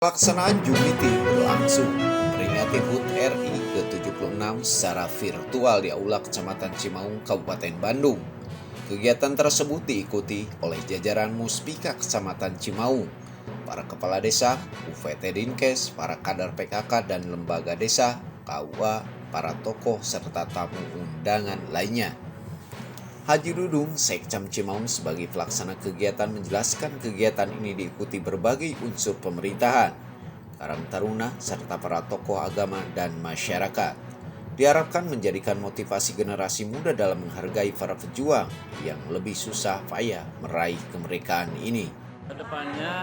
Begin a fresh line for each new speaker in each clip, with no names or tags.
Pelaksanaan Jumiti berlangsung memperingati HUT RI ke-76 secara virtual di Aula Kecamatan Cimaung, Kabupaten Bandung. Kegiatan tersebut diikuti oleh jajaran Muspika Kecamatan Cimaung, para kepala desa, UVT Dinkes, para kader PKK dan lembaga desa, KUA, para tokoh serta tamu undangan lainnya. Haji Dudung, Sekcam Cimaung sebagai pelaksana kegiatan menjelaskan kegiatan ini diikuti berbagai unsur pemerintahan, Karang Taruna, serta para tokoh agama dan masyarakat. Diharapkan menjadikan motivasi generasi muda dalam menghargai para pejuang yang lebih susah payah meraih kemerdekaan ini.
Kedepannya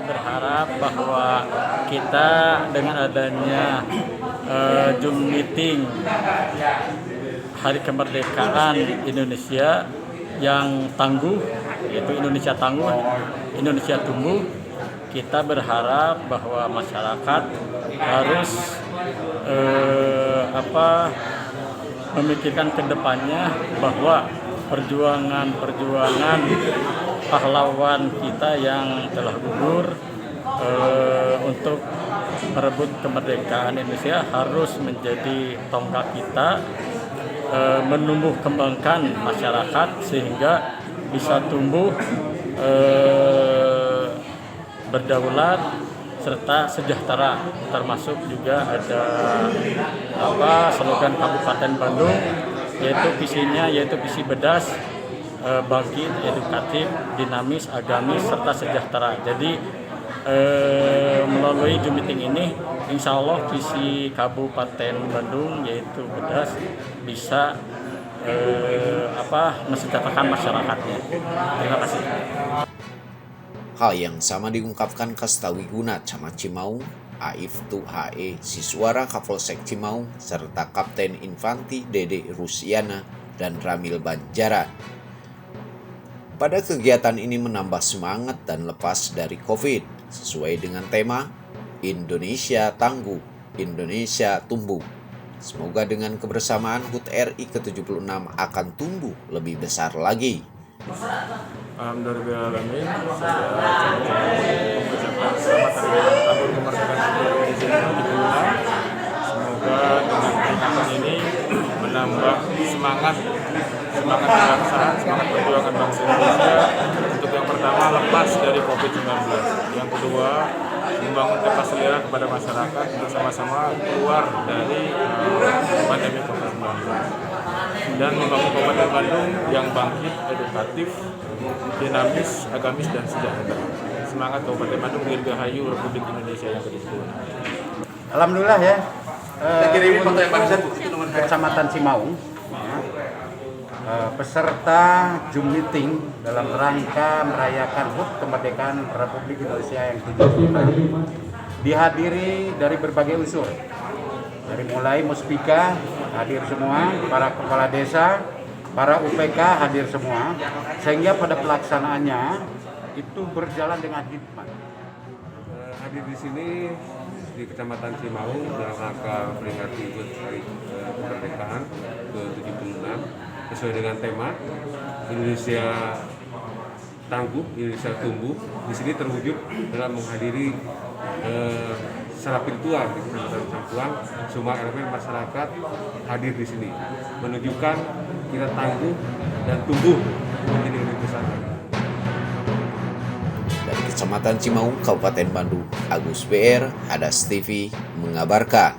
berharap bahwa kita dengan adanya Zoom meeting Hari Kemerdekaan Indonesia yang tangguh, yaitu Indonesia tangguh, Indonesia tumbuh, kita berharap bahwa masyarakat harus memikirkan kedepannya bahwa perjuangan pahlawan kita yang telah gugur untuk merebut kemerdekaan Indonesia harus menjadi tonggak kita, menumbuh kembangkan masyarakat sehingga bisa tumbuh berdaulat serta sejahtera. Termasuk juga ada slogan Kabupaten Bandung, yaitu visi bedas, bangkit, edukatif, dinamis, agamis, serta sejahtera. Jadi melalui Zoom meeting ini, insya Allah visi Kabupaten Bandung yaitu bedas bisa mensejahterakan masyarakatnya. Terima kasih.
Hal yang sama diungkapkan Kastawiguna Camat Cimaung, Aiftu HE Siswara Kapolsek Cimaung, serta Kapten Infanti Dede Rusiana dan Ramil Banjaran. Pada kegiatan ini menambah semangat dan lepas dari COVID, sesuai dengan tema Indonesia Tangguh, Indonesia Tumbuh. Semoga dengan kebersamaan HUT RI ke-76 akan tumbuh lebih besar lagi.
Alhamdulillahirrahmanirrahim. Saya mengucapkan selamat hari tahun kemerdekaan Indonesia ke-76. Semoga dengan peringatan ini menambah semangat kebangsaan, semangat perjuangan bangsa Indonesia untuk yang pertama lepas dari COVID-19, yang kedua membangun kata selera kepada masyarakat untuk sama-sama keluar dari pandemi COVID-19 dan membangun Kabupaten Bandung yang bangkit, edukatif, dinamis, agamis, dan sejahtera. Semangat Kabupaten Bandung, Dirgahayu Republik Indonesia yang ke-76.
Alhamdulillah ya, Kecamatan Cimaung peserta Zoom meeting dalam rangka merayakan HUT Kemerdekaan Republik Indonesia yang ke-76 dihadiri dari berbagai unsur, dari mulai Muspika hadir semua, para kepala desa, para UPK hadir semua, sehingga pada pelaksanaannya itu berjalan dengan hikmat.
Hadir di sini di Kecamatan Cimaung dalam rangka memperingati HUT Hari Kemerdekaan ke-76 sesuai dengan tema Indonesia Tangguh, Indonesia Tumbuh. Di sini terwujud dalam menghadiri secara virtual di Kecamatan Campuang, semua elemen masyarakat hadir di sini, menunjukkan kita tangguh dan tumbuh menjadi lebih besar.
Dari Kecamatan Cimaung, Kabupaten Bandung, Agus PR, Hadas TV mengabarkan.